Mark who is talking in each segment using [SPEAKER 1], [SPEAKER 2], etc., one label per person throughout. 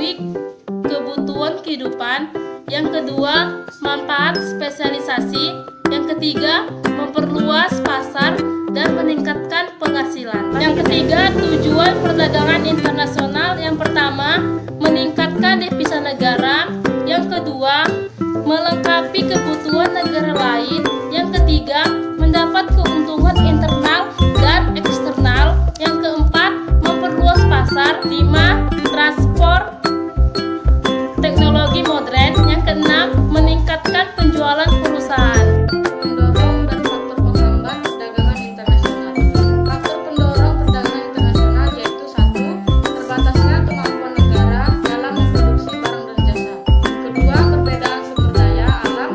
[SPEAKER 1] melengkapi kebutuhan kehidupan. Yang kedua, manfaat spesialisasi. Yang ketiga, memperluas pasar dan meningkatkan penghasilan. Yang ketiga, tujuan perdagangan internasional. Yang pertama, meningkatkan devisa negara. Yang kedua, melengkapi kebutuhan negara lain. Yang ketiga, mendapat keuntungan internal dan eksternal. Yang keempat, memperluas pasar. 5, transport teknologi modern. Yang keenam, meningkatkan penjualan perusahaan.
[SPEAKER 2] Pendorong dan faktor penghambat perdagangan internasional. Faktor pendorong perdagangan internasional yaitu 1. Terbatasnya kemampuan negara dalam memproduksi barang dan jasa. Kedua, perbedaan sumber daya alam,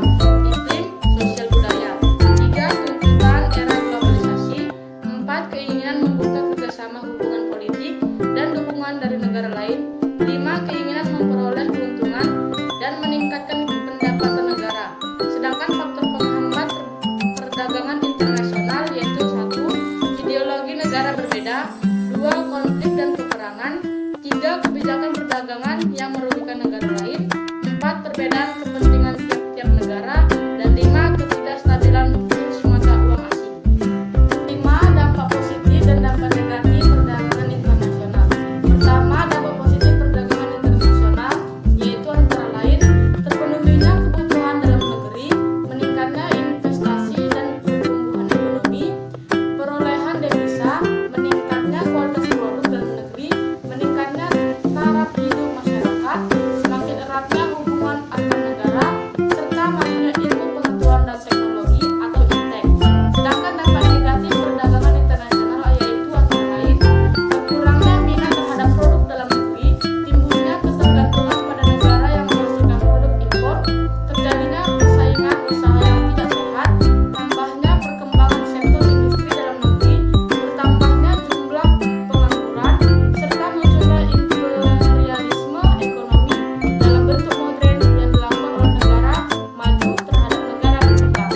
[SPEAKER 2] iklim, sosial budaya. 3. Tuntutan era globalisasi. 4. Keinginan membuka kerjasama hubungan politik dan dukungan dari negara lain. 5. Keinginan memperoleh keuntungan dan meningkatkan pendapatan negara. Sedangkan faktor penghambat perdagangan internasional yaitu 1. Ideologi negara berbeda. 2. Konflik dan peperangan. 3. Kebijakan perdagangan yang merugikan negara lain. 4. Perbedaan kepentingan tiap-tiap negara. Dan 5. Ketidakstabilan kurs mata uang asing. 5. Dampak positif dan dampak negatif perdagangan internasional. Pertama, dampak positif perdagangan internasional yaitu antara lain terpenuhinya kebutuhan dalam negeri, meningkatnya investasi dan pertumbuhan ekonomi, perolehan devisa, meningkatnya kualitas produk dalam negeri, meningkatnya taraf hidup masyarakat, semakin eratnya hubungan antar negara, serta majunya ilmu pengetahuan dan teknologi atau IPTEK. Sedangkan dampak negatif perdagangan internasional yaitu antara lain berkurangnya minat terhadap produk dalam negeri, timbulnya ketergantungan pada negara yang menghasilkan produk impor, terjadinya persaingan usaha yang tidak sehat, tambahnya perkembangan sektor industri dalam negeri, bertambahnya jumlah pengangguran, serta munculnya imperialisme ekonomi dalam bentuk modern yang dilakukan oleh negara maju terhadap negara berkembang.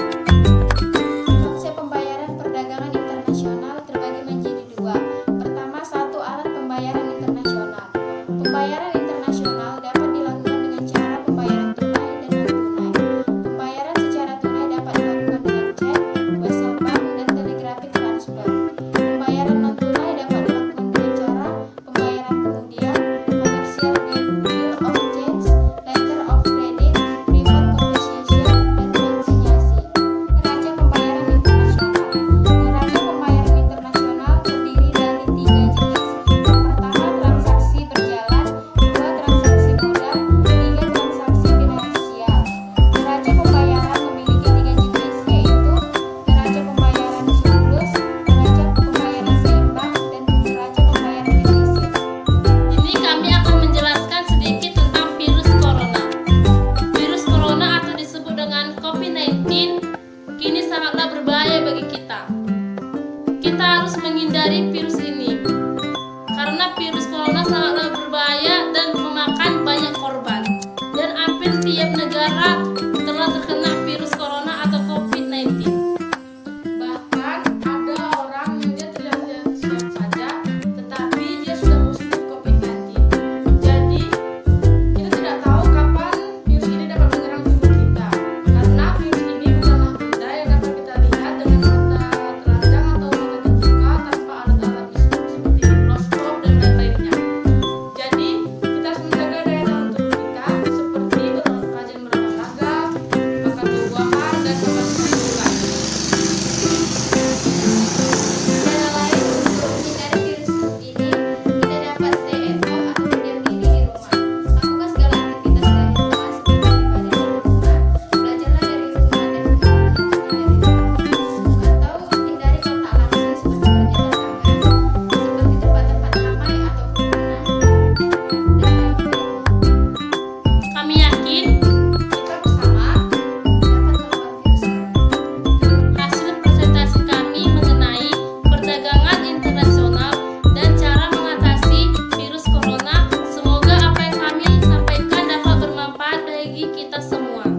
[SPEAKER 3] Konsep pembayaran perdagangan internasional terbagi menjadi 2. Pertama, 1. Alat pembayaran internasional. Pembayaran internasional dapat dilakukan dengan cara pembayaran tunai dan non-tunai. Pembayaran secara tunai dapat dilakukan dengan cek, wesel bank, dan telegraphic transfer. Pembayaran non-tunai dapat dilakukan dengan cara pembayaran kemudian, commercial bill of exchange, letter of credit, private composition, dan konsinyasi. Neraca pembayaran internasional. Neraca pembayaran internasional terdiri dari 3 jenis. Pertama, transaksi berjalan. 2. Transaksi modal. 3. Transaksi finansial. Neraca pembayaran memiliki 3 jenis, yaitu neraca pembayaran surplus, neraca pembayaran seimbang, dan neraca pembayaran defisit.
[SPEAKER 1] Ini kami akan menjelaskan sedikit tentang virus corona. Virus corona atau disebut dengan COVID-19 kini sangatlah berbahaya bagi kita. Kita harus menghindari virus ini karena virus corona sangatlah berbahaya dan memakan banyak korban. Dan hampir tiap negara telah terkena virus corona atau COVID-19.
[SPEAKER 2] Bahkan ada orang yang dia terlihat sehat saja, tetapi dia sudah positif COVID-19. Jadi kita tidak tahu kapan virus ini dapat menyerang tubuh kita, karena virus ini bukanlah benda yang dapat kita lihat dengan mata telanjang atau mata terbuka tanpa alat-alat misterius seperti mikroskop dan lain-lainnya. Jadi kita harus menjaga daya tahan tubuh kita seperti rajin berolahraga, makan buah-buahan, dan makan sayuran.
[SPEAKER 3] Cara lain untuk menghindari virus ini, kita dapat stay at home atau berdiam diri di rumah. Lakukan segala aktivitas dari rumah seperti beribadah di rumah, belajarlah dari rumah, dan berkomunikasi dari rumah. Atau hindari kontak langsung seperti berjabat tangan, seperti tempat-tempat ramai atau kerumunan, dan lain-lain.
[SPEAKER 1] Kami yakin
[SPEAKER 2] Kita bersama dapat melawan virus corona.
[SPEAKER 1] hasil presentasi kami mengenai perdagangan internasional dan cara mengatasi virus corona. Semoga apa yang kami sampaikan dapat bermanfaat bagi kita semua.